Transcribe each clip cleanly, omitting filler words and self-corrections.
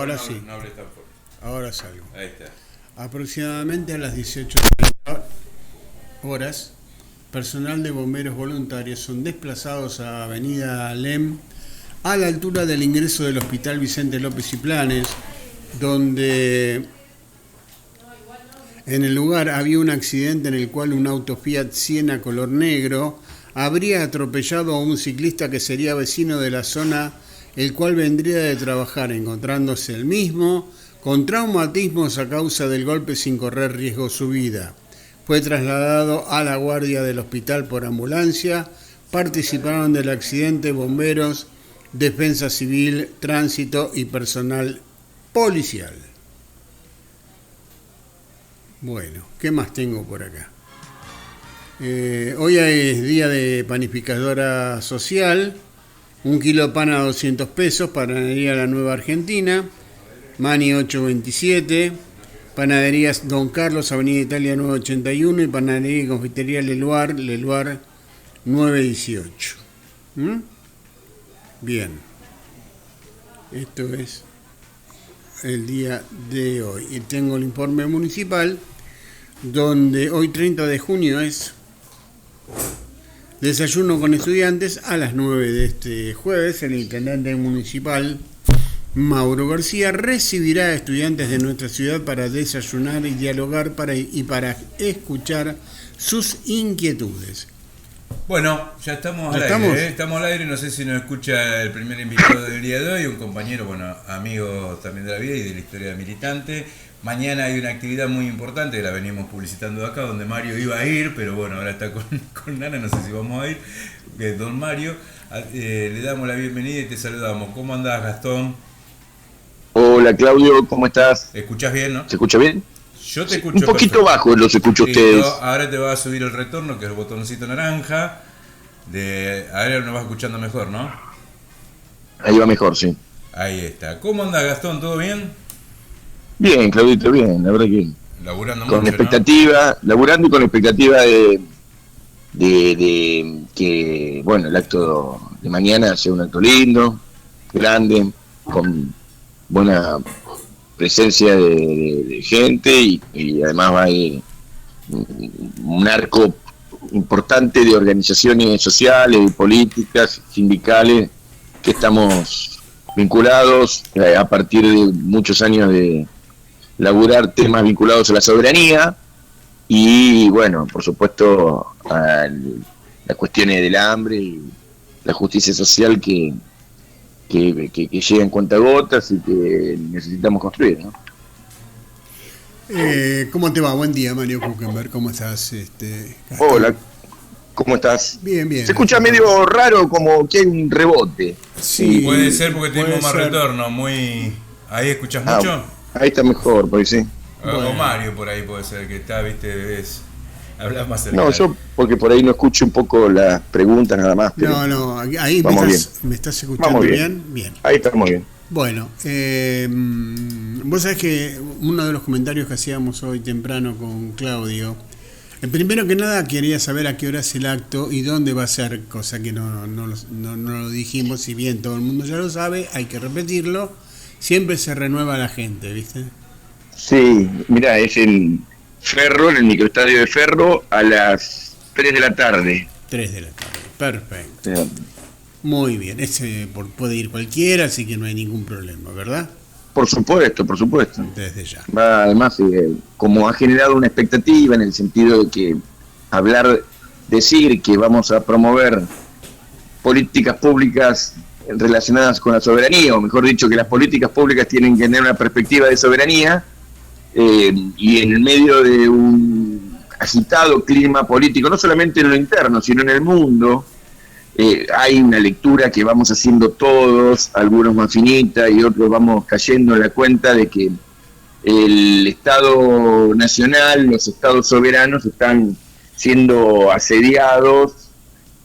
Ahora no, sí. No hables tan fuerte. Ahora salgo. Ahí está. Aproximadamente a las 18:30 horas, personal de bomberos voluntarios son desplazados a Avenida Alem, a la altura del ingreso del Hospital Vicente López y Planes, donde en el lugar había un accidente en el cual un auto Fiat Siena color negro habría atropellado a un ciclista que sería vecino de la zona, el cual vendría de trabajar, encontrándose el mismo con traumatismos a causa del golpe sin correr riesgo su vida. Fue trasladado a la guardia del hospital por ambulancia. Participaron del accidente bomberos, defensa civil, tránsito y personal policial. Bueno, ¿qué más tengo por acá? Hoy es día de panificadora social. 1 kilo de pan a 200 pesos, panadería La Nueva Argentina, Mani 827, panaderías Don Carlos, Avenida Italia 981 y panadería y confitería Leluar 918. Bien, esto es el día de hoy. Y tengo el informe municipal, donde hoy 30 de junio es desayuno con estudiantes a las 9 de este jueves. El intendente municipal, Mauro García, recibirá a estudiantes de nuestra ciudad para desayunar y dialogar y para escuchar sus inquietudes. Bueno, ya estamos al aire, Estamos al aire, no sé si nos escucha el primer invitado del día de hoy, un compañero, amigo también de la vida y de la historia militante. Mañana hay una actividad muy importante que la venimos publicitando de acá, donde Mario iba a ir, pero bueno, ahora está con Nana, no sé si vamos a ir, don Mario. Le damos la bienvenida y te saludamos. ¿Cómo andás, Gastón? Hola, Claudio, ¿cómo estás? ¿Escuchás bien, no? ¿Se escucha bien? Yo te escucho un poquito perfecto. Bajo los escucho ustedes. Ahora te va a subir el retorno, que es el botoncito naranja. Ahora nos vas escuchando mejor, ¿no? Ahí va mejor, sí. Ahí está. ¿Cómo andás, Gastón? ¿Todo bien? Bien, Claudito, bien, la verdad que laburando con mucho, expectativa, ¿no? Laburando y con expectativa de que, bueno, el acto de mañana sea un acto lindo, grande, con buena presencia de gente y además va a ir un arco importante de organizaciones sociales y políticas, sindicales, que estamos vinculados a partir de muchos años de laburar temas vinculados a la soberanía y, bueno, por supuesto, a las cuestiones del hambre y la justicia social que llega en cuentagotas y que necesitamos construir, ¿no? ¿Cómo te va? Buen día, Mario Kuchenberg. ¿Cómo estás? Hola, ¿cómo estás? Bien, bien. Se escucha medio raro, como que hay un rebote. Sí, puede ser porque tenemos más retorno. ¿Ahí escuchás mucho? Ahí está mejor, pues sí. O Mario por ahí puede ser que está, viste, hablas más cerca. No, yo porque por ahí no escucho un poco las preguntas nada más. No, ahí me estás escuchando bien. Bien. Ahí estamos bien. Bueno, vos sabés que uno de los comentarios que hacíamos hoy temprano con Claudio, primero que nada quería saber a qué hora es el acto y dónde va a ser, cosa que no lo dijimos, si bien todo el mundo ya lo sabe, hay que repetirlo, siempre se renueva la gente, ¿viste? Sí, mira, es el Ferro, en el microestadio de Ferro, a las 3 de la tarde. 3 de la tarde, perfecto. Sí. Muy bien, puede ir cualquiera, así que no hay ningún problema, ¿verdad? Por supuesto. Desde ya. Además, como ha generado una expectativa en el sentido de que decir que vamos a promover políticas públicas relacionadas con la soberanía, o mejor dicho, que las políticas públicas tienen que tener una perspectiva de soberanía, y en el medio de un agitado clima político, no solamente en lo interno, sino en el mundo, hay una lectura que vamos haciendo todos, algunos más finita y otros vamos cayendo en la cuenta de que el Estado nacional, los estados soberanos están siendo asediados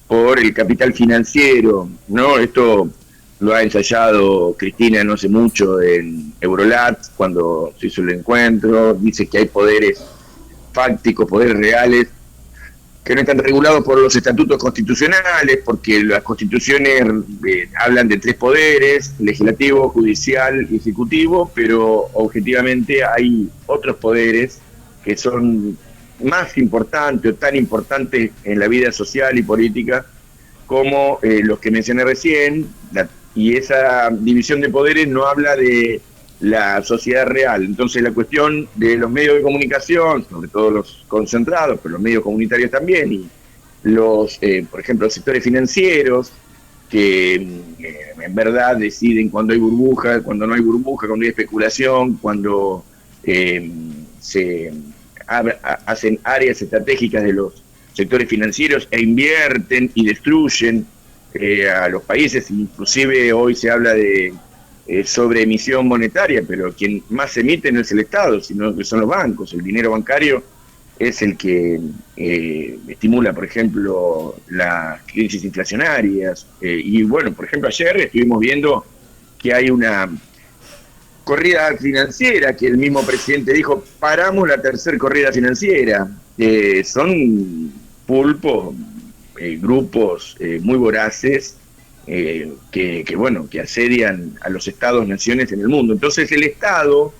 por el capital financiero, ¿no? Esto lo ha ensayado Cristina no hace mucho en Eurolat, cuando se hizo el encuentro, dice que hay poderes fácticos, poderes reales, que no están regulados por los estatutos constitucionales, porque las constituciones hablan de 3 poderes, legislativo, judicial y ejecutivo, pero objetivamente hay otros poderes que son más importantes o tan importantes en la vida social y política como los que mencioné recién, y esa división de poderes no habla de la sociedad real. Entonces la cuestión de los medios de comunicación, sobre todo los concentrados, pero los medios comunitarios también, y los, por ejemplo, los sectores financieros, que en verdad deciden cuando hay burbuja, cuando no hay burbuja, cuando hay especulación, cuando se hacen áreas estratégicas de los sectores financieros e invierten y destruyen a los países. Inclusive hoy se habla de sobre emisión monetaria, pero quien más emite no es el Estado, sino que son los bancos. El dinero bancario es el que estimula, por ejemplo, las crisis inflacionarias. Y bueno, por ejemplo, ayer estuvimos viendo que hay una corrida financiera, que el mismo presidente dijo, paramos la tercera corrida financiera. Son pulpos, grupos muy voraces, que bueno, que asedian a los estados-naciones en el mundo. Entonces el Estado,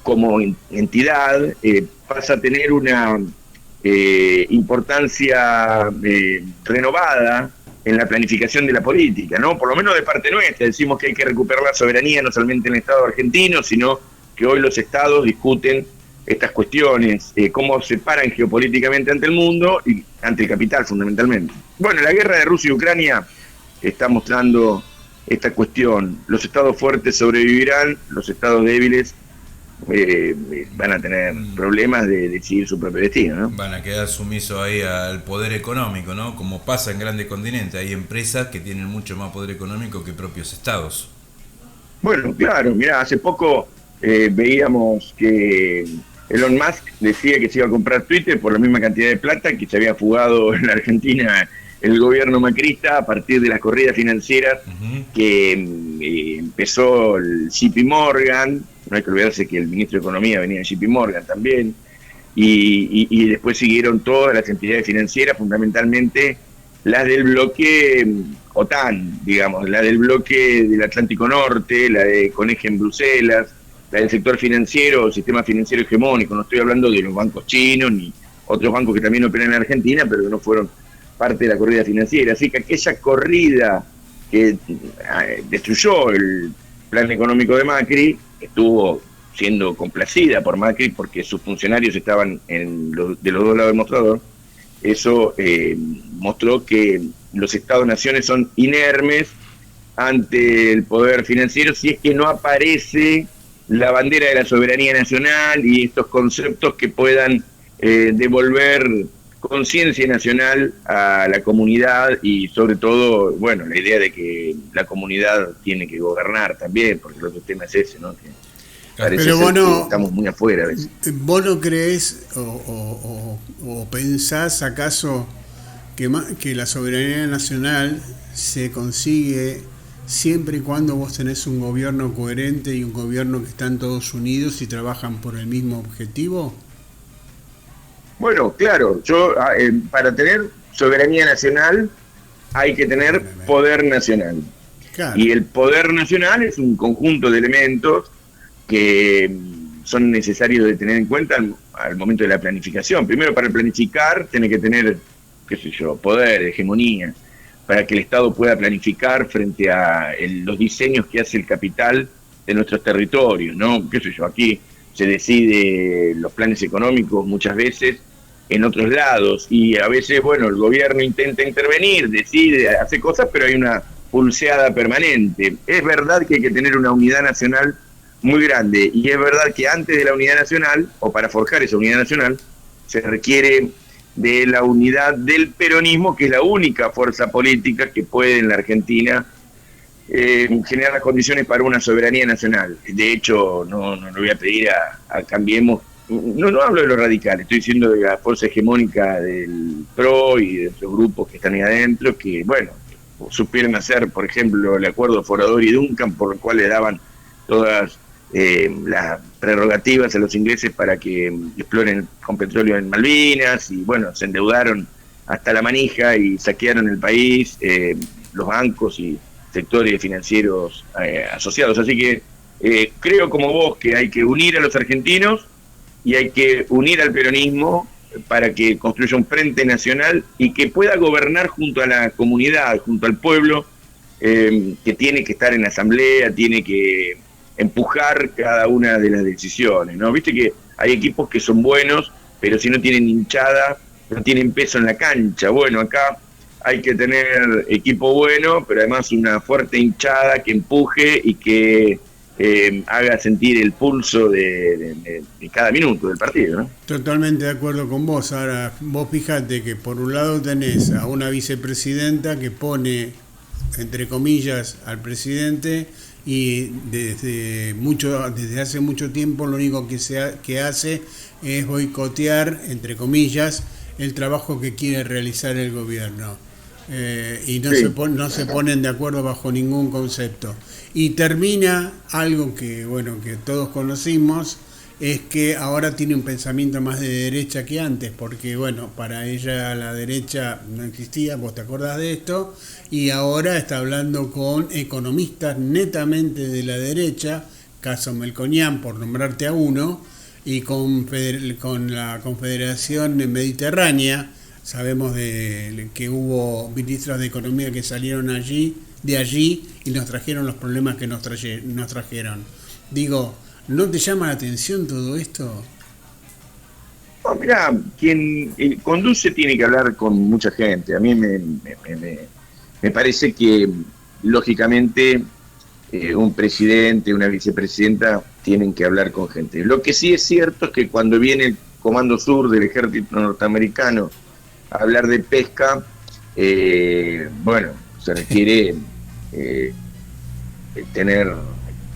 como entidad, pasa a tener una importancia renovada en la planificación de la política, ¿no? Por lo menos de parte nuestra, decimos que hay que recuperar la soberanía no solamente en el Estado argentino, sino que hoy los estados discuten estas cuestiones, cómo se paran geopolíticamente ante el mundo y ante el capital fundamentalmente. Bueno, la guerra de Rusia y Ucrania está mostrando esta cuestión. Los estados fuertes sobrevivirán, los estados débiles van a tener problemas de decidir su propio destino, ¿no? Van a quedar sumisos ahí al poder económico, ¿no? Como pasa en grandes continentes, hay empresas que tienen mucho más poder económico que propios estados. Bueno, claro, mirá, hace poco veíamos que Elon Musk decía que se iba a comprar Twitter por la misma cantidad de plata que se había fugado en la Argentina el gobierno macrista a partir de las corridas financieras que empezó el JP Morgan. No hay que olvidarse que el ministro de Economía venía de JP Morgan también, y después siguieron todas las entidades financieras, fundamentalmente las del bloque OTAN, digamos, la del bloque del Atlántico Norte, la de con eje en Bruselas, la del sector financiero, sistema financiero hegemónico. No estoy hablando de los bancos chinos ni otros bancos que también operan en Argentina, pero que no fueron parte de la corrida financiera. Así que aquella corrida que destruyó el plan económico de Macri estuvo siendo complacida por Macri porque sus funcionarios estaban de los dos lados del mostrador. Eso mostró que los estados-naciones son inermes ante el poder financiero si es que no aparece la bandera de la soberanía nacional y estos conceptos que puedan devolver conciencia nacional a la comunidad, y sobre todo, bueno, la idea de que la comunidad tiene que gobernar también, porque el otro tema es ese, ¿no? Que parece pero ser que estamos muy afuera a veces. ¿Vos no creés o pensás acaso que la soberanía nacional se consigue siempre y cuando vos tenés un gobierno coherente y un gobierno que están todos unidos y trabajan por el mismo objetivo? Bueno, claro, para tener soberanía nacional hay que tener poder nacional. Claro. Y el poder nacional es un conjunto de elementos que son necesarios de tener en cuenta al momento de la planificación. Primero, para planificar, tiene que tener, qué sé yo, poder, hegemonía, para que el Estado pueda planificar frente a los diseños que hace el capital de nuestros territorios, ¿no? Qué sé yo, aquí se decide los planes económicos muchas veces en otros lados, y a veces, bueno, el gobierno intenta intervenir, decide, hace cosas, pero hay una pulseada permanente. Es verdad que hay que tener una unidad nacional muy grande, y es verdad que antes de la unidad nacional, o para forjar esa unidad nacional, se requiere de la unidad del peronismo, que es la única fuerza política que puede en la Argentina generar las condiciones para una soberanía nacional. De hecho, no le voy a pedir a Cambiemos, no hablo de los radicales, estoy diciendo de la fuerza hegemónica del PRO y de otros grupos que están ahí adentro, que, bueno, supieron hacer, por ejemplo, el acuerdo Forador y Duncan, por el cual le daban todas las prerrogativas a los ingleses para que exploren con petróleo en Malvinas, y bueno, se endeudaron hasta la manija y saquearon el país, los bancos y sectores financieros asociados. Así que creo como vos que hay que unir a los argentinos y hay que unir al peronismo para que construya un frente nacional y que pueda gobernar junto a la comunidad, junto al pueblo, que tiene que estar en la asamblea, tiene que empujar cada una de las decisiones, ¿no? Viste que hay equipos que son buenos, pero si no tienen hinchada, no tienen peso en la cancha. Bueno, acá hay que tener equipo bueno, pero además una fuerte hinchada que empuje y que haga sentir el pulso de cada minuto del partido, ¿no? Totalmente de acuerdo con vos. Ahora, vos fijate que por un lado tenés a una vicepresidenta que pone, entre comillas, al presidente, y desde hace mucho tiempo lo único que hace es boicotear, entre comillas, el trabajo que quiere realizar el gobierno. Y no, sí, no se ponen de acuerdo bajo ningún concepto. Y termina algo que, bueno, que todos conocimos, es que ahora tiene un pensamiento más de derecha que antes, porque bueno, para ella la derecha no existía, vos te acordás de esto, y ahora está hablando con economistas netamente de la derecha, caso Melconian, por nombrarte a uno, y con la Confederación Mediterránea. Sabemos que hubo ministros de Economía que salieron de allí y nos trajeron los problemas que nos trajeron. Digo, ¿no te llama la atención todo esto? No, mirá, quien conduce tiene que hablar con mucha gente. A mí me parece que, lógicamente, un presidente, una vicepresidenta tienen que hablar con gente. Lo que sí es cierto es que cuando viene el Comando Sur del Ejército Norteamericano a hablar de pesca, bueno, se requiere tener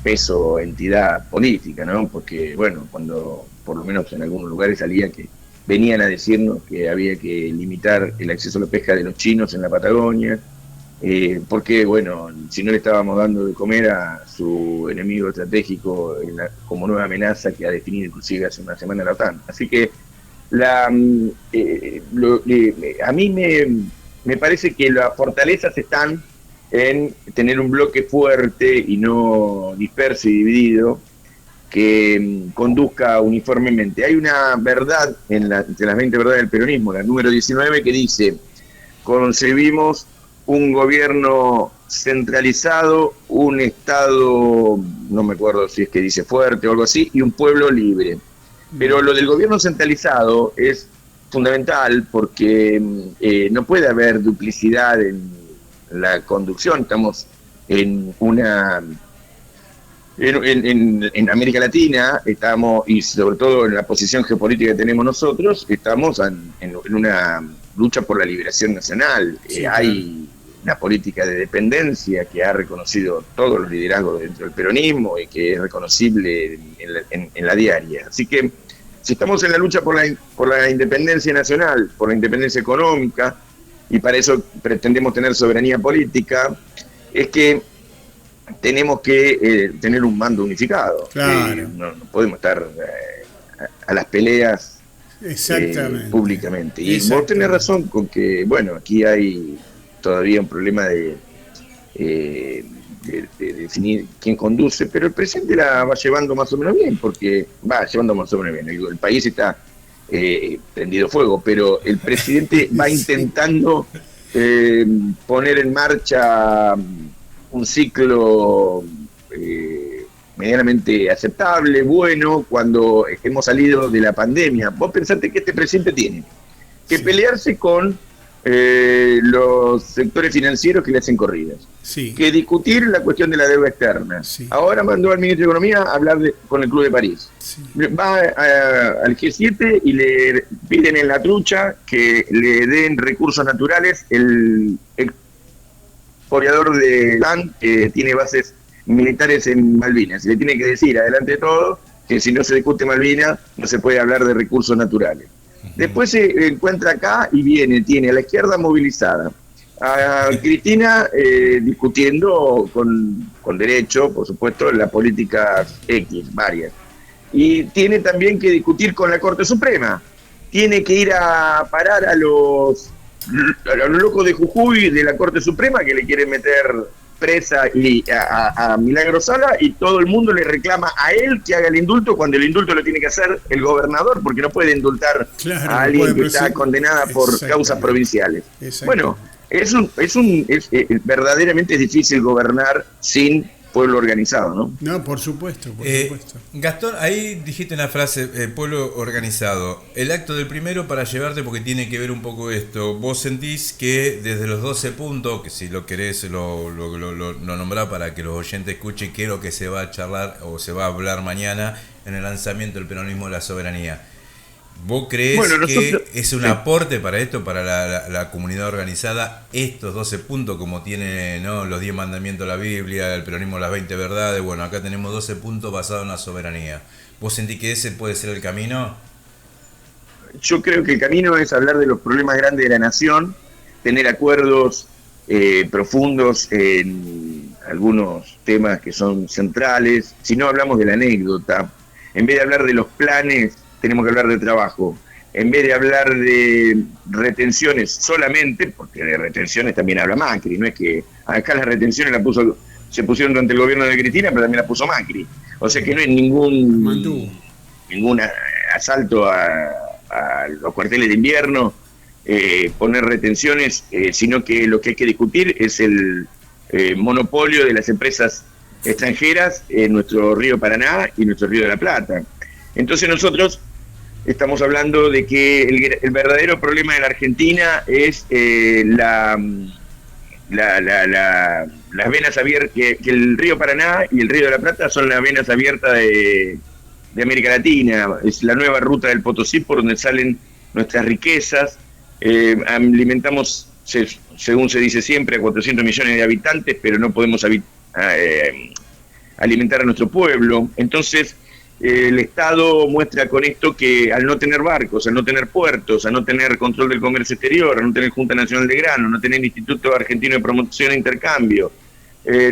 peso, entidad política, ¿no? Porque, bueno, cuando por lo menos en algunos lugares salía que venían a decirnos que había que limitar el acceso a la pesca de los chinos en la Patagonia, porque, bueno, si no le estábamos dando de comer a su enemigo estratégico como nueva amenaza que ha definido inclusive hace una semana la OTAN. Así que a mí me parece que las fortalezas están en tener un bloque fuerte y no disperso y dividido, que conduzca uniformemente. Hay una verdad entre las 20 verdades del peronismo, la número 19, que dice: concebimos un gobierno centralizado, un Estado, no me acuerdo si es que dice fuerte o algo así, y un pueblo libre. Pero lo del gobierno centralizado es fundamental porque no puede haber duplicidad en la conducción. Estamos en América Latina, estamos, y sobre todo en la posición geopolítica que tenemos nosotros, estamos en una lucha por la liberación nacional. Sí, hay una política de dependencia que ha reconocido todos los liderazgos dentro del peronismo y que es reconocible en la diaria. Así que si estamos en la lucha por la independencia nacional, por la independencia económica, y para eso pretendemos tener soberanía política, es que tenemos que tener un mando unificado. Claro. No podemos estar a las peleas públicamente. Y vos tenés razón con que, bueno, aquí hay todavía un problema de definir quién conduce, pero el presidente la va llevando más o menos bien, porque el país está prendido fuego, pero el presidente va intentando poner en marcha un ciclo medianamente aceptable, bueno, cuando hemos salido de la pandemia. Vos pensate que este presidente tiene que pelearse con los sectores financieros que le hacen corridas, que discutir la cuestión de la deuda externa. Ahora mandó al ministro de Economía a hablar con el Club de París. Va al G7 y le piden en la trucha que le den recursos naturales el expoliador de LAN, que tiene bases militares en Malvinas. Y le tiene que decir, adelante de todo, que si no se discute Malvinas, no se puede hablar de recursos naturales. Después se encuentra acá y tiene a la izquierda movilizada, a Cristina discutiendo con derecho, por supuesto, la política X, varias. y tiene también que discutir con la Corte Suprema. Tiene que ir a parar a los locos de Jujuy de la Corte Suprema que le quieren meter presa y a Milagro Sala, y todo el mundo le reclama a él que haga el indulto, cuando el indulto lo tiene que hacer el gobernador, porque no puede indultar a alguien que está condenada por causas provinciales. Bueno, es verdaderamente difícil gobernar sin pueblo organizado, ¿no? No, por supuesto, por supuesto. Gastón, ahí dijiste una frase, pueblo organizado. El acto del primero, para llevarte, porque tiene que ver un poco esto, vos sentís que desde los 12 puntos, que si lo querés lo nombrá para que los oyentes escuchen qué es lo que se va a charlar o se va a hablar mañana en el lanzamiento del peronismo de la soberanía. ¿Vos creés que es un aporte para esto, para la comunidad organizada, estos 12 puntos, como tiene, ¿no?, los 10 mandamientos de la Biblia, el peronismo, las 20 verdades? Bueno, acá tenemos 12 puntos basados en la soberanía. ¿Vos sentís que ese puede ser el camino? Yo creo que el camino es hablar de los problemas grandes de la nación, tener acuerdos profundos en algunos temas que son centrales. Si no hablamos de la anécdota, en vez de hablar de los planes, tenemos que hablar de trabajo. En vez de hablar de retenciones solamente, porque de retenciones también habla Macri, no es que acá las retenciones se pusieron durante el gobierno de Cristina, pero también las puso Macri. O sea que no es ningún asalto a los cuarteles de invierno, poner retenciones, sino que lo que hay que discutir es el monopolio de las empresas extranjeras en nuestro río Paraná y nuestro río de la Plata. Entonces nosotros estamos hablando de que el verdadero problema de la Argentina es las venas abiertas, que el río Paraná y el río de la Plata son las venas abiertas de América Latina. Es la nueva ruta del Potosí por donde salen nuestras riquezas. Alimentamos, según se dice siempre, a 400 millones de habitantes, pero no podemos alimentar a nuestro pueblo. Entonces, el Estado muestra con esto que al no tener barcos, al no tener puertos, al no tener control del comercio exterior, al no tener Junta Nacional de Grano, no tener Instituto Argentino de Promoción e Intercambio,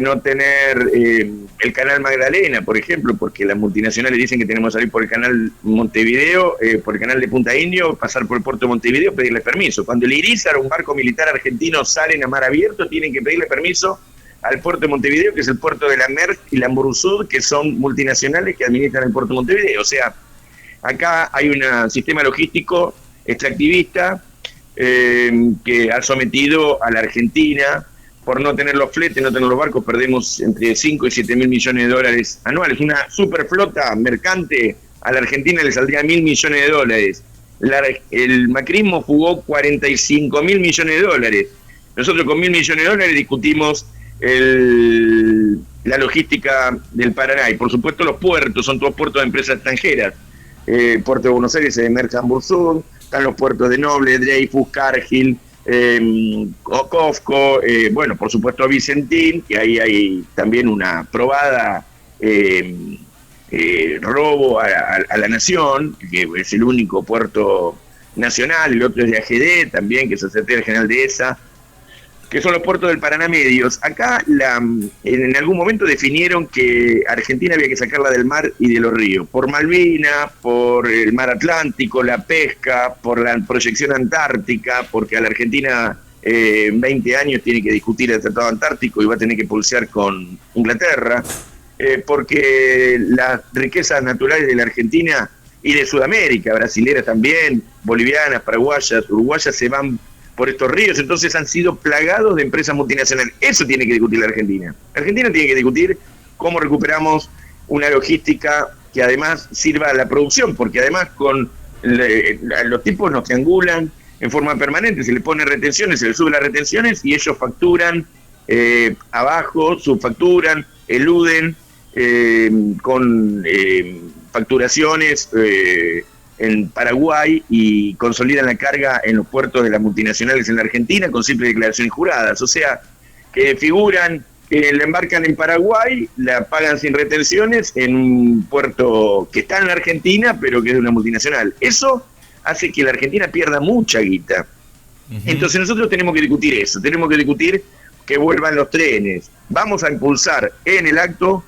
no tener el canal Magdalena, por ejemplo, porque las multinacionales dicen que tenemos que salir por el canal Montevideo, por el canal de Punta Indio, pasar por el puerto de Montevideo, pedirle permiso. Cuando el Irizar, un barco militar argentino, salen a mar abierto, tienen que pedirle permiso al puerto de Montevideo, que es el puerto de la Maersk y la Ambursud, que son multinacionales que administran el puerto de Montevideo. O sea, acá hay un sistema logístico extractivista que ha sometido a la Argentina. Por no tener los fletes, no tener los barcos, perdemos entre 5 y 7 mil millones de dólares anuales. Una superflota mercante a la Argentina le saldría 1.000 millones de dólares. El macrismo jugó 45 mil millones de dólares. Nosotros con 1.000 millones de dólares discutimos la logística del Paraná, y por supuesto los puertos, son todos puertos de empresas extranjeras. Puerto de Buenos Aires, de Maersk, Ambursud, están los puertos de Noble, Dreyfus, Cargill, Cofco, bueno, por supuesto Vicentín, que ahí hay también una probada robo a la nación, que es el único puerto nacional. El otro es de AGD también, que es el secretario general de ESA, que son los puertos del Paraná medios. Acá en algún momento definieron que Argentina había que sacarla del mar y de los ríos, por Malvinas, por el mar Atlántico, la pesca, por la proyección antártica, porque a la Argentina en 20 años tiene que discutir el Tratado Antártico y va a tener que pulsear con Inglaterra, porque las riquezas naturales de la Argentina y de Sudamérica, brasileras también, bolivianas, paraguayas, uruguayas, se van por estos ríos, entonces han sido plagados de empresas multinacionales. Eso tiene que discutir la Argentina. La Argentina tiene que discutir cómo recuperamos una logística que además sirva a la producción, porque además con los tipos nos triangulan en forma permanente, se les pone retenciones, se les sube las retenciones y ellos facturan abajo, subfacturan, eluden con facturaciones en Paraguay y consolidan la carga en los puertos de las multinacionales en la Argentina con simples declaraciones juradas. O sea, que figuran, que la embarcan en Paraguay, la pagan sin retenciones en un puerto que está en la Argentina, pero que es de una multinacional. Eso hace que la Argentina pierda mucha guita. Entonces nosotros tenemos que discutir eso, tenemos que discutir que vuelvan los trenes. Vamos a impulsar en el acto,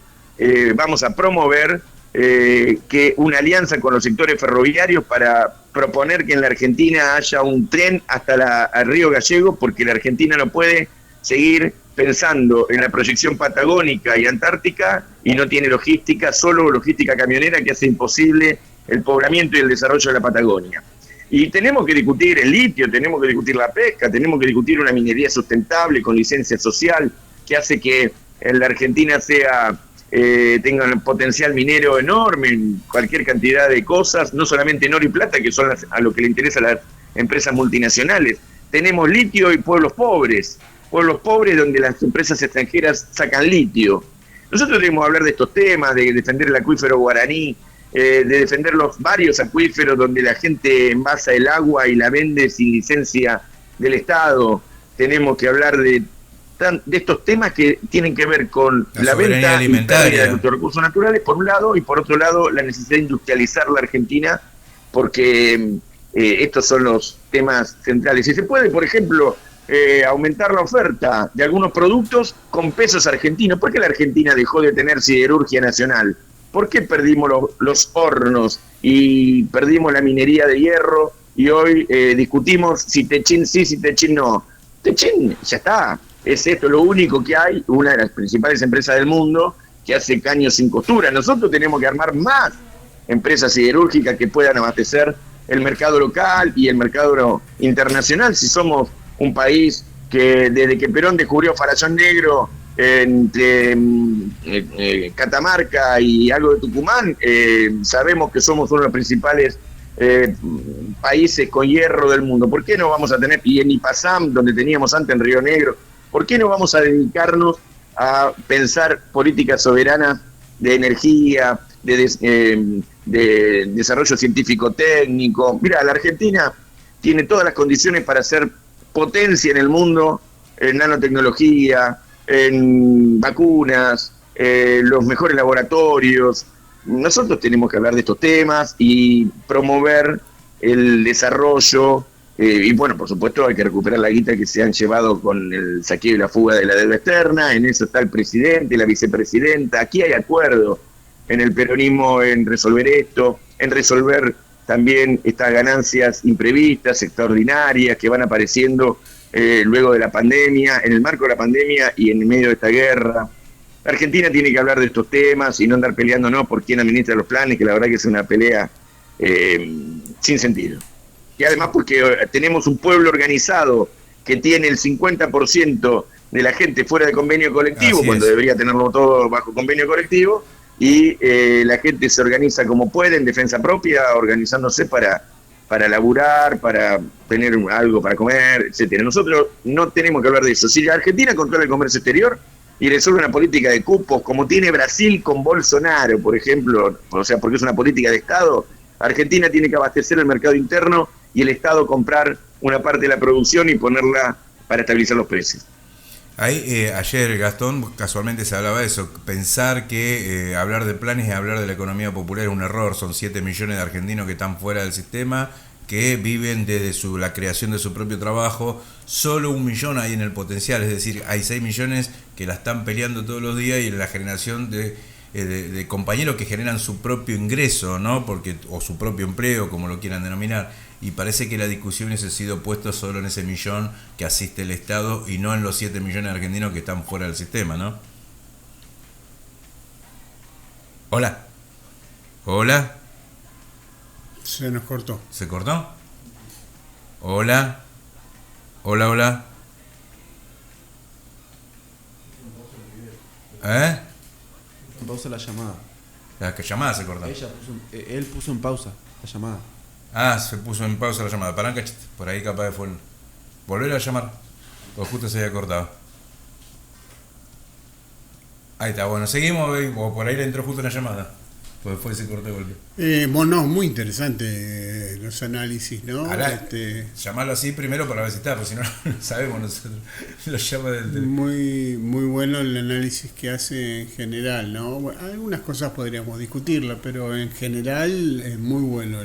vamos a promover que una alianza con los sectores ferroviarios para proponer que en la Argentina haya un tren hasta a Río Gallegos, porque la Argentina no puede seguir pensando en la proyección patagónica y antártica y no tiene logística, solo logística camionera, que hace imposible el poblamiento y el desarrollo de la Patagonia. Y tenemos que discutir el litio, tenemos que discutir la pesca, tenemos que discutir una minería sustentable con licencia social, que hace que la Argentina tenga un potencial minero enorme en cualquier cantidad de cosas, no solamente en oro y plata, que son a lo que le interesa a las empresas multinacionales. Tenemos litio y pueblos pobres donde las empresas extranjeras sacan litio. Nosotros debemos hablar de estos temas, de defender el acuífero guaraní, de defender los varios acuíferos donde la gente envasa el agua y la vende sin licencia del Estado. Tenemos que hablar de estos temas que tienen que ver con la venta alimentaria de nuestros recursos naturales, por un lado, y por otro lado, la necesidad de industrializar la Argentina, porque estos son los temas centrales. Si se puede, por ejemplo, aumentar la oferta de algunos productos con pesos argentinos. ¿Por qué la Argentina dejó de tener siderurgia nacional? ¿Por qué perdimos los hornos y perdimos la minería de hierro? Y hoy discutimos si Techín sí, si Techín no. Techín ya está. Es esto lo único que hay, una de las principales empresas del mundo que hace caños sin costura. Nosotros tenemos que armar más empresas siderúrgicas que puedan abastecer el mercado local y el mercado internacional. Si somos un país que desde que Perón descubrió Farallón Negro entre Catamarca y algo de Tucumán, sabemos que somos uno de los principales países con hierro del mundo. ¿Por qué no vamos a tener, y en Ipazam, donde teníamos antes en Río Negro, por qué no vamos a dedicarnos a pensar políticas soberanas de energía, de desarrollo científico-técnico? Mira, la Argentina tiene todas las condiciones para ser potencia en el mundo, en nanotecnología, en vacunas, los mejores laboratorios. Nosotros tenemos que hablar de estos temas y promover el desarrollo, y bueno, por supuesto hay que recuperar la guita que se han llevado con el saqueo y la fuga de la deuda externa. En eso está el presidente, la vicepresidenta. Aquí hay acuerdo en el peronismo en resolver esto, en resolver también estas ganancias imprevistas, extraordinarias, que van apareciendo luego de la pandemia, en el marco de la pandemia y en medio de esta guerra. La Argentina tiene que hablar de estos temas y no andar peleándonos por quién administra los planes, que la verdad que es una pelea sin sentido. Y además porque tenemos un pueblo organizado que tiene el 50% de la gente fuera de convenio colectivo, cuando debería tenerlo todo bajo convenio colectivo, y la gente se organiza como puede, en defensa propia, organizándose para laburar, para tener algo para comer, etcétera. Nosotros no tenemos que hablar de eso. Si la Argentina controla el comercio exterior y resuelve una política de cupos, como tiene Brasil con Bolsonaro, por ejemplo, o sea, porque es una política de Estado, Argentina tiene que abastecer el mercado interno y el Estado comprar una parte de la producción y ponerla para estabilizar los precios. Ahí, ayer, Gastón, casualmente se hablaba de eso, pensar que hablar de planes y hablar de la economía popular es un error. Son 7 millones de argentinos que están fuera del sistema, que viven desde la creación de su propio trabajo. Solo 1 millón hay en el potencial, es decir, hay 6 millones que la están peleando todos los días, y en la generación de compañeros que generan su propio ingreso, ¿no? O su propio empleo, como lo quieran denominar. Y parece que la discusión hubiese sido puesta solo en ese millón que asiste el Estado y no en los 7 millones de argentinos que están fuera del sistema, ¿no? Hola. Hola. Se nos cortó. ¿Se cortó? Hola. Hola, hola. En pausa la llamada. La llamada se cortó. Él puso en pausa la llamada. Ah, se puso en pausa la llamada. Pará, cachete. Por ahí capaz de fue volver a llamar. Porque justo se había cortado. Ahí está, bueno, seguimos. O por ahí le entró justo una llamada. Pues después se cortó y volvió. Bueno, muy interesante los análisis, ¿no? Llamarlo así primero para ver si está, porque si no, no sabemos nosotros. Lo llama Muy bueno el análisis que hace en general, ¿no? Bueno, algunas cosas podríamos discutirlas, pero en general es muy bueno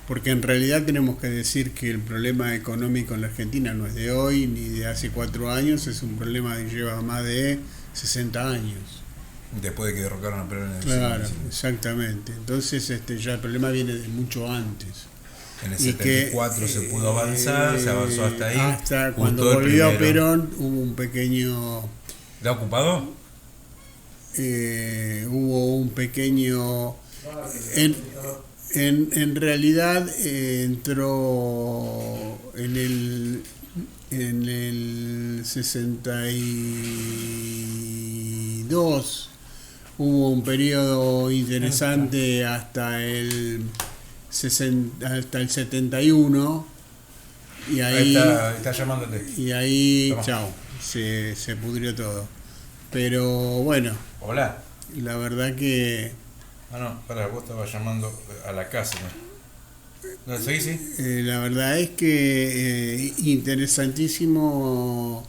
porque en realidad tenemos que decir que el problema económico en la Argentina no es de hoy ni de hace 4 años, es un problema que lleva más de 60 años. Después de que derrocaron a Perón en el Claro, 19. exactamente. Entonces ya el problema viene de mucho antes. En el Y 74 se pudo avanzar, se avanzó hasta ahí. Hasta Justo cuando el volvió primero. Perón hubo un pequeño... ¿Le ha ocupado? Hubo un pequeño... En realidad entró en el 62, hubo un periodo interesante hasta el 71, y ahí está llamándote. y ahí Toma. chao, se pudrió todo. Pero bueno, Hola. la verdad que No, pará, vos estabas llamando a la casa, ¿no? ¿No seguís, sí? la verdad es que interesantísimo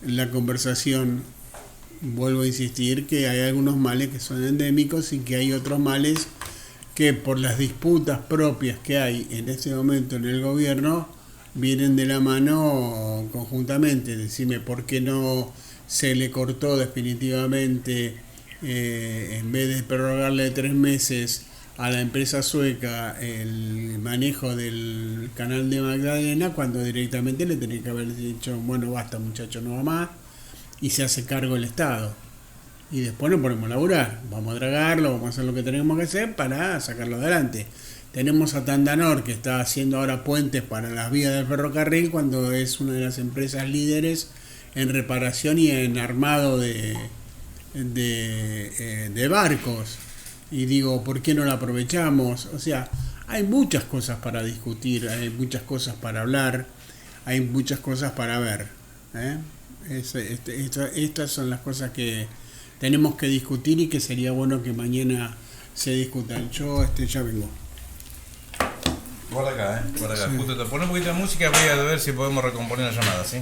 la conversación. Vuelvo a insistir que hay algunos males que son endémicos y que hay otros males que por las disputas propias que hay en este momento en el gobierno vienen de la mano conjuntamente. Decime por qué no se le cortó definitivamente, en vez de prorrogarle 3 meses a la empresa sueca el manejo del canal de Magdalena, cuando directamente le tenía que haber dicho, bueno, basta muchachos, no va más, y se hace cargo el Estado. Y después nos ponemos a laburar, vamos a dragarlo, vamos a hacer lo que tenemos que hacer para sacarlo adelante. Tenemos a Tandanor, que está haciendo ahora puentes para las vías del ferrocarril, cuando es una de las empresas líderes en reparación y en armado de barcos. Y digo, ¿por qué no la aprovechamos? O sea, hay muchas cosas para discutir, hay muchas cosas para hablar, hay muchas cosas para ver, ¿eh? Estas son las cosas que tenemos que discutir y que sería bueno que mañana se discutan. Yo ya vengo. Guarda acá, guarda acá. Sí. Justo te pones un poquito de música, voy a ver si podemos recomponer la llamada, ¿sí?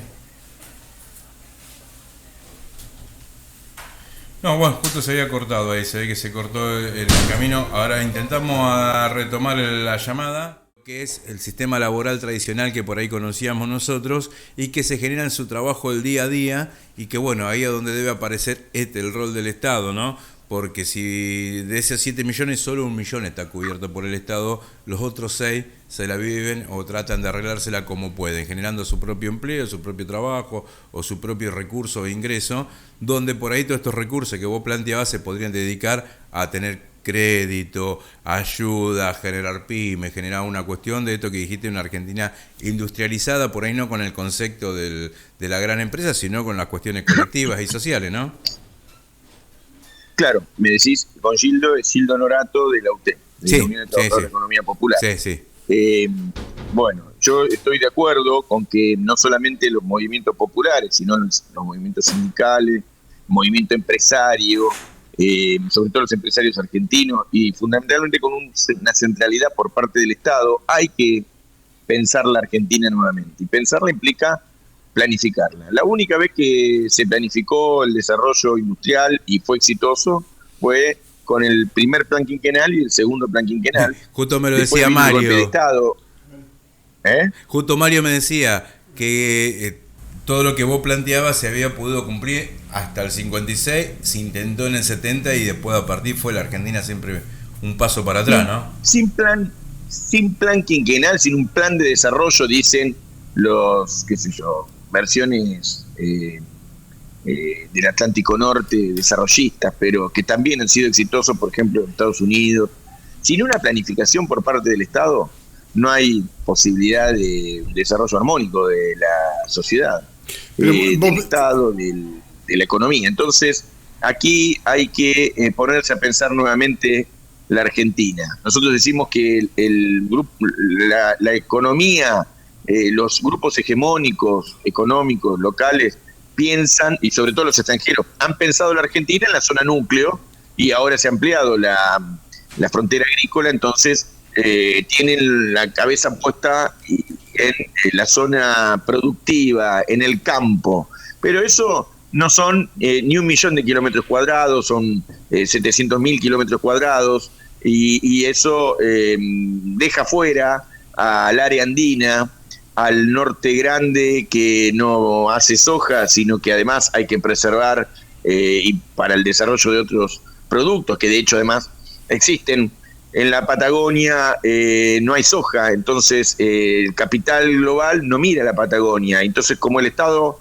No, bueno, justo se había cortado ahí, se ve que se cortó el camino. Ahora intentamos retomar la llamada, que es el sistema laboral tradicional que por ahí conocíamos nosotros y que se genera en su trabajo el día a día, y que bueno, ahí es donde debe aparecer el rol del Estado, ¿no? Porque si de esos 7 millones, solo 1 millón está cubierto por el Estado, los otros 6 se la viven o tratan de arreglársela como pueden, generando su propio empleo, su propio trabajo o su propio recurso o ingreso, donde por ahí todos estos recursos que vos planteabas se podrían dedicar a tener crédito, ayuda, generar pymes, generar una cuestión de esto que dijiste, una Argentina industrializada, por ahí no con el concepto de la gran empresa, sino con las cuestiones colectivas y sociales, ¿no? Claro, me decís con Gildo, es Gildo Norato de la UTE, de la Unión de Trabajadores de Economía Popular. Sí, sí. Bueno, yo estoy de acuerdo con que no solamente los movimientos populares, sino los movimientos sindicales, movimiento empresario, sobre todo los empresarios argentinos, y fundamentalmente con una centralidad por parte del Estado, hay que pensar la Argentina nuevamente. Y pensarla implica planificarla. La única vez que se planificó el desarrollo industrial y fue exitoso fue con el primer plan quinquenal y el segundo plan quinquenal. Justo me lo Después decía vino el golpe de Mario. Estado. Justo Mario me decía que todo lo que vos planteabas se había podido cumplir hasta el 56, se intentó en el 70 y después a partir fue la Argentina siempre un paso para atrás, ¿no? Sin plan quinquenal, sin un plan de desarrollo, dicen los, qué sé yo, versiones del Atlántico Norte desarrollistas, pero que también han sido exitosos, por ejemplo, en Estados Unidos. Sin una planificación por parte del Estado, no hay posibilidad de un desarrollo armónico de la sociedad, del Estado, de la economía. Entonces, aquí hay que ponerse a pensar nuevamente la Argentina. Nosotros decimos que el grupo, la economía, los grupos hegemónicos, económicos, locales, piensan, y sobre todo los extranjeros, han pensado la Argentina en la zona núcleo, y ahora se ha ampliado la frontera agrícola, entonces tienen la cabeza puesta en la zona productiva, en el campo. Pero eso no son ni 1 millón de kilómetros cuadrados, son 700.000 kilómetros cuadrados, y eso deja fuera al área andina, al norte grande, que no hace soja, sino que además hay que preservar y para el desarrollo de otros productos, que de hecho además existen. En la Patagonia no hay soja, entonces el capital global no mira la Patagonia. Entonces, como el Estado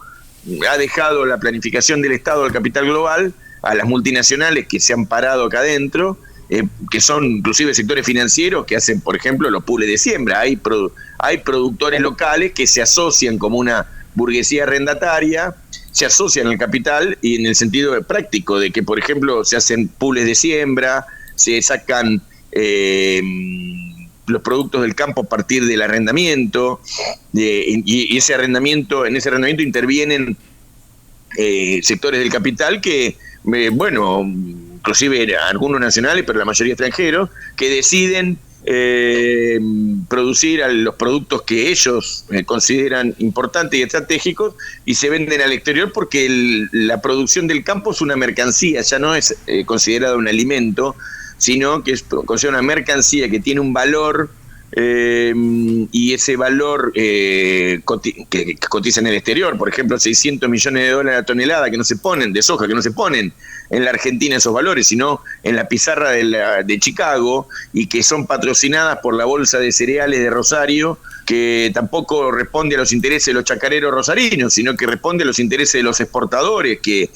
ha dejado la planificación del Estado al capital global, a las multinacionales que se han parado acá adentro, que son inclusive sectores financieros que hacen, por ejemplo, los pools de siembra. Hay productores locales que se asocian como una burguesía arrendataria, se asocian al capital y en el sentido práctico de que, por ejemplo, se hacen pools de siembra, se sacan los productos del campo a partir del arrendamiento, y en ese arrendamiento intervienen sectores del capital que, inclusive algunos nacionales, pero la mayoría extranjeros, que deciden producir los productos que ellos consideran importantes y estratégicos y se venden al exterior porque la producción del campo es una mercancía, ya no es considerada un alimento, sino que es considerada una mercancía que tiene un valor y ese valor que cotiza en el exterior, por ejemplo, $600 millones a la tonelada que no se ponen, de soja, que no se ponen en la Argentina esos valores, sino en la pizarra de Chicago, y que son patrocinadas por la Bolsa de Cereales de Rosario, que tampoco responde a los intereses de los chacareros rosarinos, sino que responde a los intereses de los exportadores, que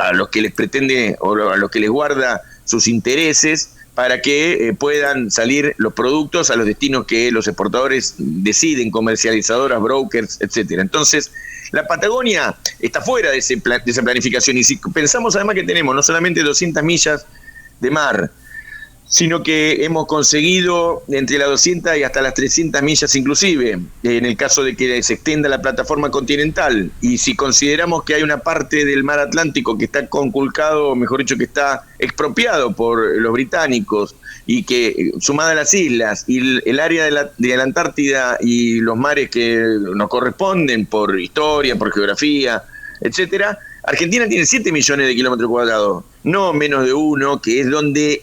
a los que les pretende o a los que les guarda sus intereses para que puedan salir los productos a los destinos que los exportadores deciden, comercializadoras, brokers, etcétera. Entonces, la Patagonia está fuera de esa planificación, y si pensamos además que tenemos no solamente 200 millas de mar, sino que hemos conseguido entre las 200 y hasta las 300 millas inclusive, en el caso de que se extienda la plataforma continental, y si consideramos que hay una parte del mar Atlántico que está conculcado, mejor dicho, que está expropiado por los británicos, y que sumada a las islas y el área de la Antártida y los mares que nos corresponden por historia, por geografía, etcétera, Argentina tiene 7 millones de kilómetros cuadrados, no menos de 1, que es donde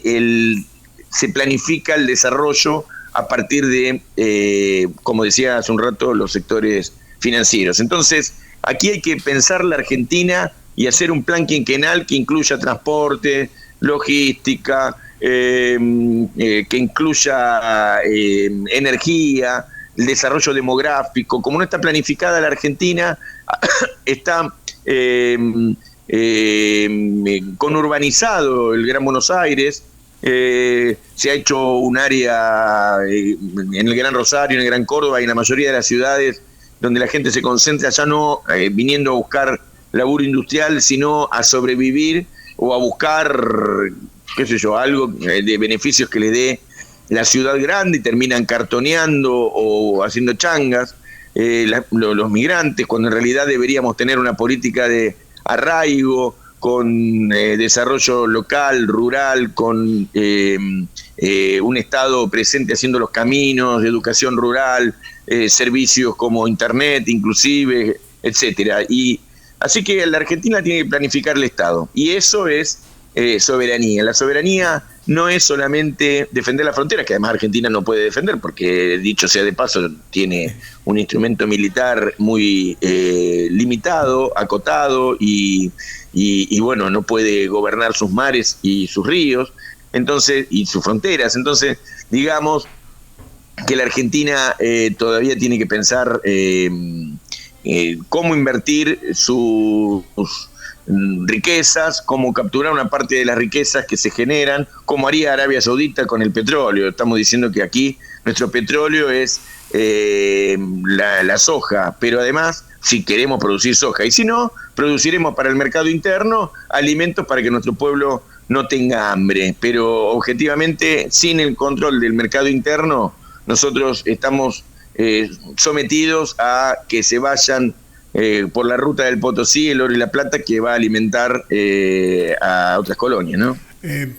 se planifica el desarrollo a partir de, como decía hace un rato, los sectores financieros. Entonces, aquí hay que pensar la Argentina y hacer un plan quinquenal que incluya transporte, logística, que incluya energía, el desarrollo demográfico. Como no está planificada la Argentina, está conurbanizado el Gran Buenos Aires. Se ha hecho un área en el Gran Rosario, en el Gran Córdoba y en la mayoría de las ciudades donde la gente se concentra, ya no viniendo a buscar laburo industrial, sino a sobrevivir o a buscar, qué sé yo, algo de beneficios que les dé la ciudad grande, y terminan cartoneando o haciendo changas los migrantes, cuando en realidad deberíamos tener una política de arraigo, con desarrollo local, rural, con un Estado presente haciendo los caminos, educación rural, servicios como internet inclusive, etcétera. Y así que la Argentina tiene que planificar el Estado, y eso es soberanía. La soberanía no es solamente defender la frontera, que además Argentina no puede defender, porque dicho sea de paso, tiene un instrumento militar muy limitado, acotado, y bueno, no puede gobernar sus mares y sus ríos, entonces, y sus fronteras. Entonces, digamos que la Argentina todavía tiene que pensar cómo invertir sus riquezas, cómo capturar una parte de las riquezas que se generan, como haría Arabia Saudita con el petróleo. Estamos diciendo que aquí nuestro petróleo es la soja, pero además, si queremos producir soja, y si no, produciremos para el mercado interno alimentos para que nuestro pueblo no tenga hambre. Pero objetivamente, sin el control del mercado interno, nosotros estamos sometidos a que se vayan por la ruta del Potosí, el oro y la plata, que va a alimentar a otras colonias, ¿no?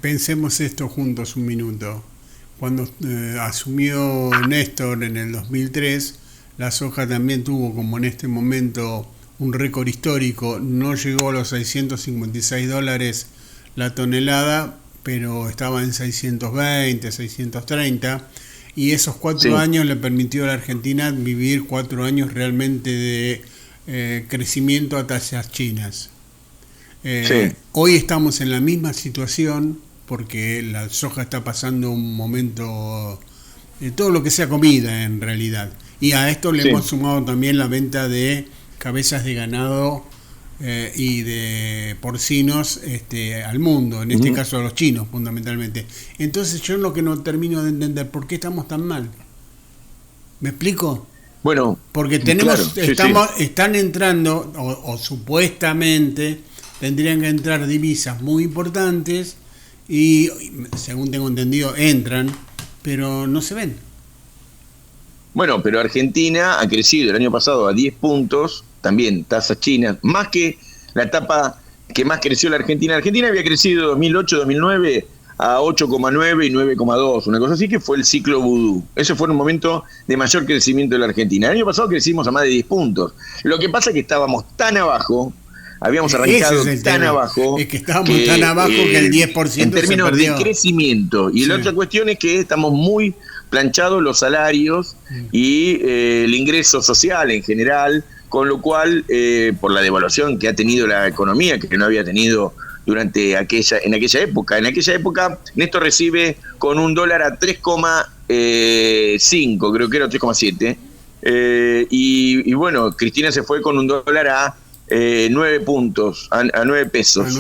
Pensemos esto juntos un minuto. Cuando asumió Néstor en el 2003, la soja también tuvo, como en este momento, un récord histórico. No llegó a los $656 la tonelada, pero estaba en 620, 630, y esos 4 años le permitió a la Argentina vivir 4 años realmente de crecimiento a tasas chinas. Hoy estamos en la misma situación porque la soja está pasando un momento, todo lo que sea comida en realidad. Y a esto le hemos sumado también la venta de cabezas de ganado y de porcinos al mundo, en este caso a los chinos fundamentalmente. Entonces yo lo que no termino de entender, ¿por qué estamos tan mal? ¿Me explico? Bueno, porque están entrando, o supuestamente tendrían que entrar divisas muy importantes y, según tengo entendido, entran, pero no se ven. Bueno, pero Argentina ha crecido el año pasado a 10 puntos, también tasas chinas, más que la etapa que más creció la Argentina. Argentina había crecido 2008-2009 a 8,9 y 9,2, una cosa así, que fue el ciclo vudú. Ese fue un momento de mayor crecimiento de la Argentina. El año pasado crecimos a más de 10 puntos. Lo que pasa es que estábamos tan abajo, habíamos arrancado tan abajo, es que estábamos tan abajo que el 10% en términos se perdió de crecimiento. Y la otra cuestión es que estamos muy planchados los salarios y el ingreso social en general, con lo cual, por la devaluación que ha tenido la economía, que no había tenido en aquella época. En aquella época, Néstor recibe con un dólar a 3,5, creo que era 3,7. Y bueno, Cristina se fue con un dólar a 9 puntos, a 9 pesos.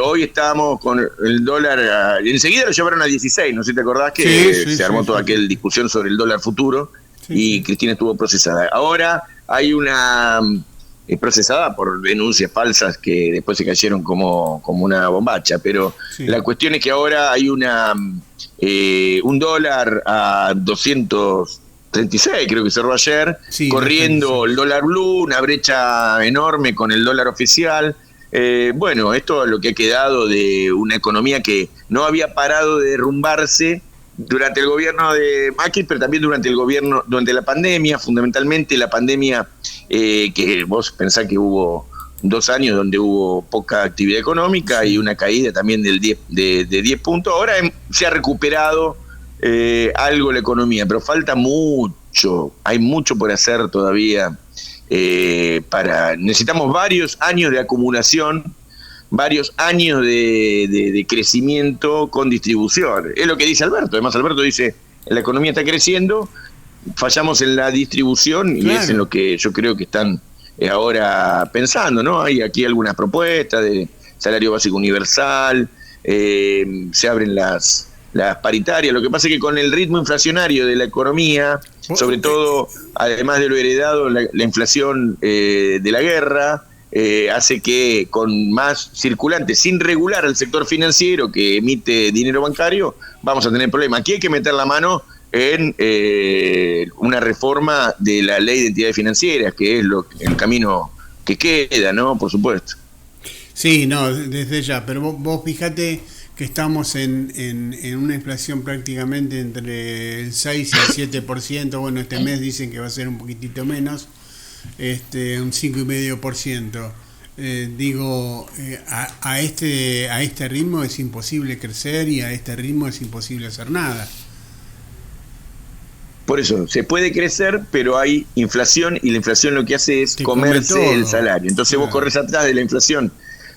Hoy estábamos con el dólar, enseguida lo llevaron a 16, no sé si te acordás que se armó toda aquella discusión sobre el dólar futuro y Cristina estuvo procesada. Ahora hay una... procesada por denuncias falsas que después se cayeron como una bombacha, pero la cuestión es que ahora hay un dólar a 236, creo que cerró ayer, corriendo el dólar blue, una brecha enorme con el dólar oficial. Bueno, esto es lo que ha quedado de una economía que no había parado de derrumbarse durante el gobierno de Macri, pero también durante la pandemia, fundamentalmente la pandemia, que vos pensás que hubo 2 años donde hubo poca actividad económica y una caída también de 10 puntos. Ahora se ha recuperado algo la economía, pero falta mucho, hay mucho por hacer todavía. Necesitamos varios años de acumulación, varios años de crecimiento con distribución. Es lo que dice Alberto. Además, Alberto dice, la economía está creciendo, fallamos en la distribución y es en lo que yo creo que están ahora pensando, ¿no? Hay aquí algunas propuestas de salario básico universal, se abren las paritarias. Lo que pasa es que con el ritmo inflacionario de la economía, sobre todo, además de lo heredado, la inflación de la guerra, hace que con más circulantes, sin regular al sector financiero que emite dinero bancario, vamos a tener problemas. Aquí hay que meter la mano en una reforma de la ley de entidades financieras, que es el camino que queda, ¿no? Por supuesto. Sí, no, desde ya, pero vos fíjate que estamos en una inflación prácticamente entre el 6 y el 7%, bueno, este mes dicen que va a ser un poquitito menos, un 5,5%. A este ritmo es imposible crecer y a este ritmo es imposible hacer nada. Por eso, se puede crecer, pero hay inflación y la inflación lo que hace es comerse el salario. Entonces vos corres atrás de la inflación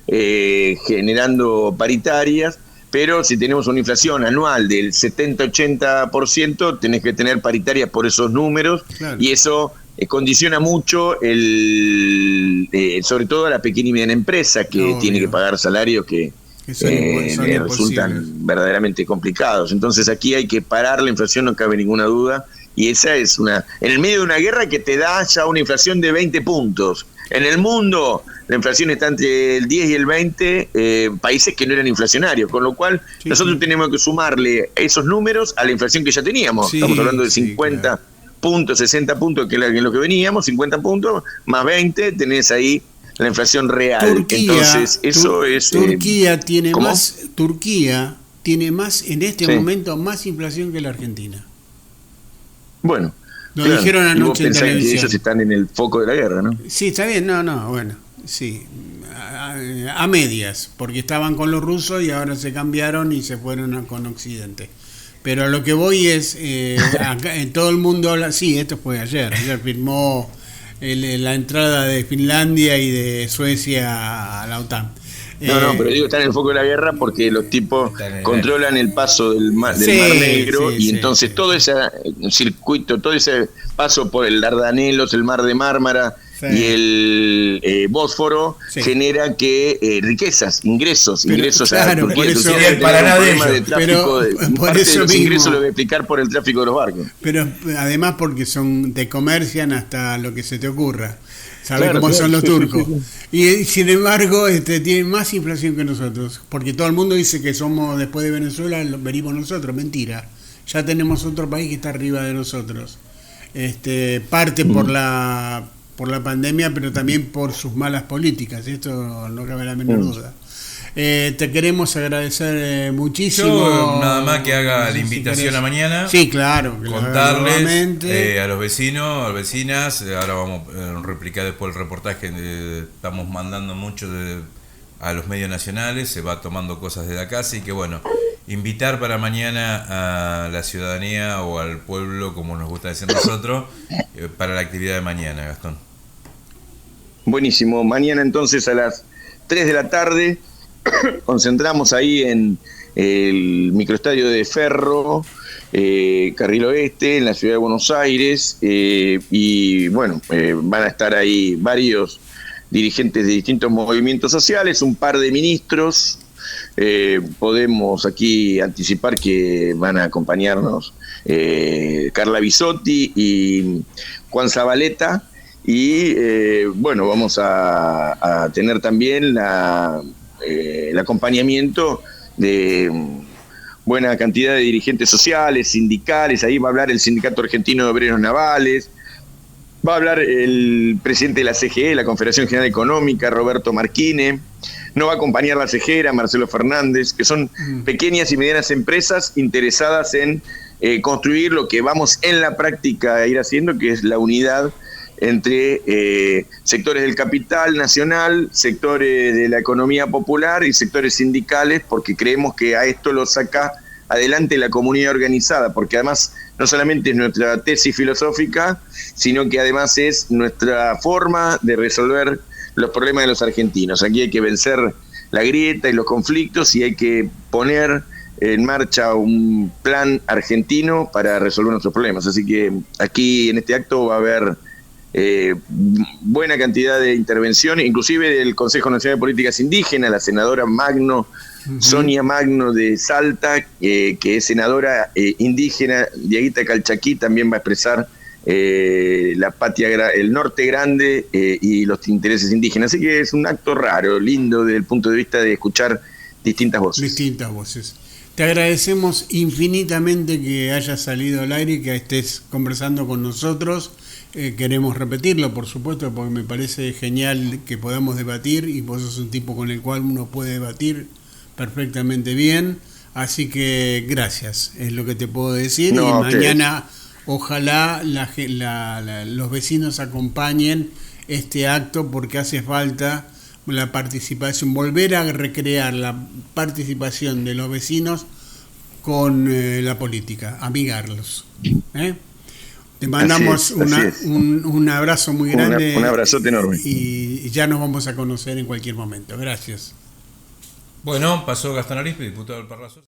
generando paritarias, pero si tenemos una inflación anual del 70-80%, tenés que tener paritarias por esos números, y eso condiciona mucho sobre todo a la pequeña y mediana empresa que tiene que pagar salarios que resultan verdaderamente complicados. Entonces aquí hay que parar la inflación, no cabe ninguna duda, y esa es en el medio de una guerra que te da ya una inflación de 20 puntos. En el mundo la inflación está entre el 10 y el 20, países que no eran inflacionarios, con lo cual nosotros tenemos que sumarle esos números a la inflación que ya teníamos. Estamos hablando de 50 puntos, 60 puntos, que es lo que veníamos, 50 puntos, más 20, tenés ahí la inflación real. Entonces, eso es... Turquía tiene más en este momento más inflación que la Argentina. Bueno, lo dijeron anoche en televisión. Que ellos están en el foco de la guerra, ¿no? Sí, está bien, bueno, sí, a medias, porque estaban con los rusos y ahora se cambiaron y se fueron con Occidente. Pero a lo que voy es, acá, todo el mundo habla, esto fue ayer firmó la entrada de Finlandia y de Suecia a la OTAN. No, pero digo, están en el foco de la guerra porque los tipos controlan el paso del Mar Negro y entonces todo ese circuito, todo ese paso por el Dardanelos, el Mar de Mármara y el Bósforo genera que riquezas, ingresos a Turquía. Por eso, parte de los ingresos lo voy a explicar por el tráfico de los barcos. Pero además porque te comercian hasta lo que se te ocurra. ¿Sabes cómo son los turcos? Y sin embargo tienen más inflación que nosotros, porque todo el mundo dice que somos, después de Venezuela, venimos nosotros. Mentira, ya tenemos otro país que está arriba de nosotros. Parte por la pandemia, pero también por sus malas políticas, esto no cabe la menor duda. Te queremos agradecer muchísimo. Yo nada más que haga la invitación a mañana. Sí, claro. Contarles a los vecinos, a las vecinas. Ahora vamos a replicar después el reportaje. Estamos mandando mucho a los medios nacionales. Se va tomando cosas desde acá. Así que bueno, invitar para mañana a la ciudadanía o al pueblo, como nos gusta decir nosotros, para la actividad de mañana, Gastón. Buenísimo. Mañana entonces a las 3 de la tarde. Concentramos ahí en el microestadio de Ferro, Carril Oeste, en la ciudad de Buenos Aires, y bueno, van a estar ahí varios dirigentes de distintos movimientos sociales, un par de ministros. Podemos aquí anticipar que van a acompañarnos Carla Bisotti y Juan Zabaleta, y bueno, vamos a tener también el acompañamiento de buena cantidad de dirigentes sociales, sindicales. Ahí va a hablar el Sindicato Argentino de Obreros Navales, va a hablar el presidente de la CGE, la Confederación General Económica, Roberto Marquine. No va a acompañar la CGERA, Marcelo Fernández, que son pequeñas y medianas empresas interesadas en construir lo que vamos en la práctica a ir haciendo, que es la unidad entre sectores del capital nacional, sectores de la economía popular y sectores sindicales, porque creemos que a esto lo saca adelante la comunidad organizada, porque además no solamente es nuestra tesis filosófica, sino que además es nuestra forma de resolver los problemas de los argentinos. Aquí hay que vencer la grieta y los conflictos y hay que poner en marcha un plan argentino para resolver nuestros problemas. Así que aquí en este acto va a haber buena cantidad de intervenciones, inclusive del Consejo Nacional de Políticas Indígenas, la senadora Magno, Sonia Magno de Salta, que es senadora indígena, Diaguita Calchaquí, también va a expresar la patria, el norte grande y los intereses indígenas. Así que es un acto raro, lindo desde el punto de vista de escuchar distintas voces. Te agradecemos infinitamente que hayas salido al aire y que estés conversando con nosotros. Queremos repetirlo, por supuesto, porque me parece genial que podamos debatir y vos sos un tipo con el cual uno puede debatir perfectamente bien. Así que gracias, es lo que te puedo decir. Y mañana ojalá los vecinos acompañen este acto, porque hace falta la participación, volver a recrear la participación de los vecinos con la política, amigarlos. Te mandamos un abrazo muy grande. Un abrazote enorme. Y ya nos vamos a conocer en cualquier momento. Gracias. Bueno, pasó Gastón Arispe, diputado del Parla Social.